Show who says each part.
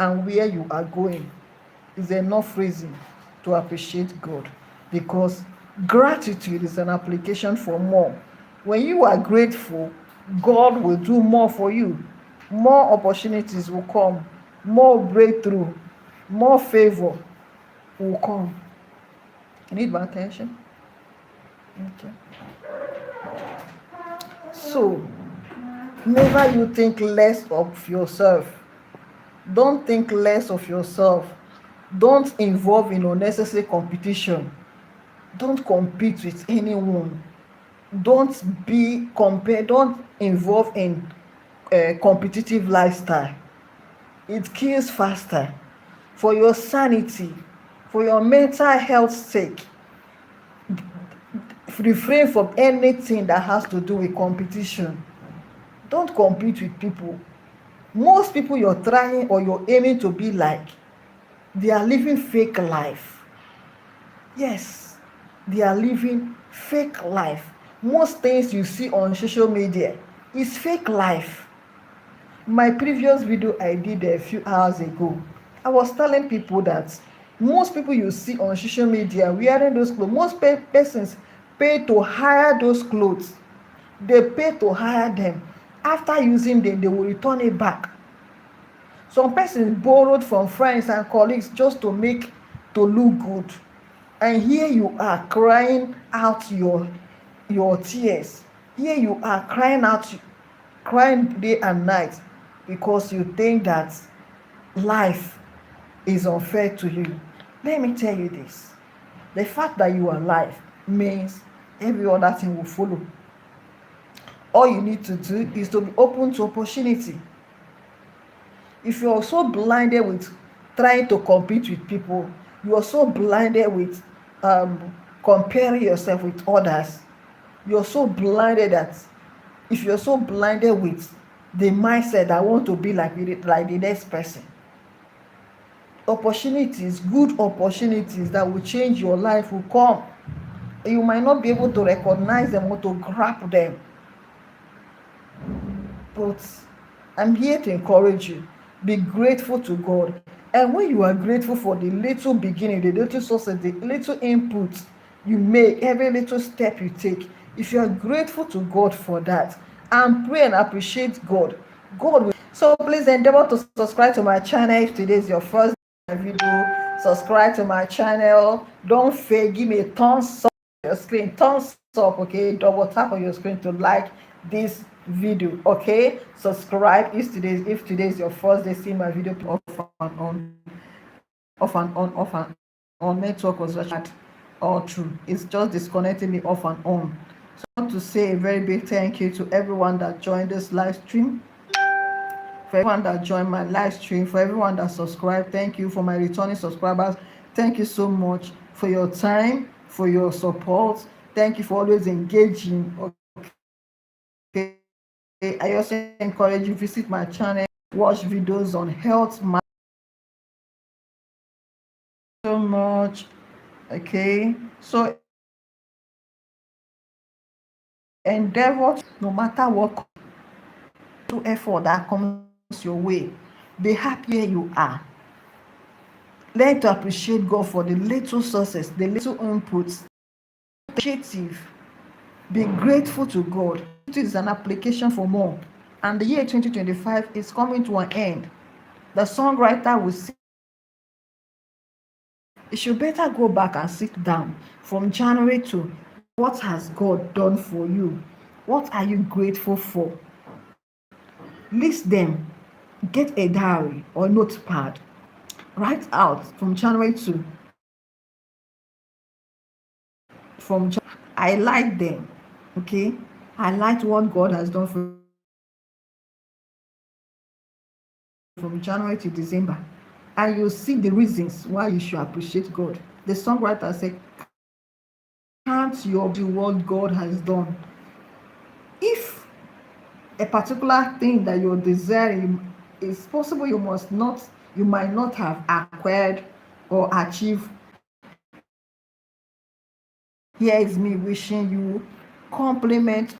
Speaker 1: and where you are going is enough reason to appreciate God, because gratitude is an application for more. When you are grateful, God will do more for you. More opportunities will come, more breakthrough, more favor will come. You need my attention? Okay. So, never you think less of yourself. Don't think less of yourself. Don't involve in unnecessary competition. Don't compete with anyone. Don't be compared. Don't involve in a competitive lifestyle. It kills faster. For your sanity, for your mental health sake, refrain from anything that has to do with competition. Don't compete with people. Most people you're trying or you're aiming to be like, they are living fake life. Yes, they are living fake life. Most things you see on social media is fake life. My previous video I did a few hours ago, I was telling people that most people you see on social media wearing those clothes, most persons pay to hire those clothes. They pay to hire them. After using them, they will return it back. Some persons borrowed from friends and colleagues just to look good. And here you are crying out your tears. Here you are crying day and night because you think that life is unfair to you. Let me tell you this. The fact that you are alive means every other thing will follow. All you need to do is to be open to opportunity. If you are so blinded with trying to compete with people, you are so blinded with comparing yourself with others, you're so blinded that if you're so blinded with the mindset that I want to be like the next person, opportunities, good opportunities that will change your life will come. You might not be able to recognize them or to grab them, but I'm here to encourage you. Be grateful to God. And when you are grateful for the little beginning, the little sources, the little input you make, every little step you take, if you are grateful to God for that and pray and appreciate God, God will. So please endeavor to subscribe to my channel. If today is your first video, subscribe to my channel. Don't fail, give me a thumbs up on your screen. Thumbs up, okay? Double tap on your screen to like this video, okay? Subscribe if today is your first day seeing my video off and on network was that all true. It's just disconnecting me off and on. So I want to say a very big thank you to everyone that joined this live stream, for everyone that joined my live stream, for everyone that subscribed. Thank you. For my returning subscribers, thank you so much for your time, for your support. Thank you for always engaging. Okay, I also encourage you to visit my channel, watch videos on health so much. Okay, so endeavor, no matter what to effort that comes your way, be happy where you are. Learn to appreciate God for the little sources, the little inputs. Appreciative. Be grateful to God. It is an application for more. And the year 2025 is coming to an end. The songwriter will say, you should better go back and sit down from January to what has God done for you? What are you grateful for? List them. Get a diary or notepad. Write out from January to I like them. Okay, I like what God has done from January to December, and you see the reasons why you should appreciate God. The songwriter said, count your what God has done. If a particular thing that you're desiring is possible, you might not have acquired or achieved. Here is me wishing you compliment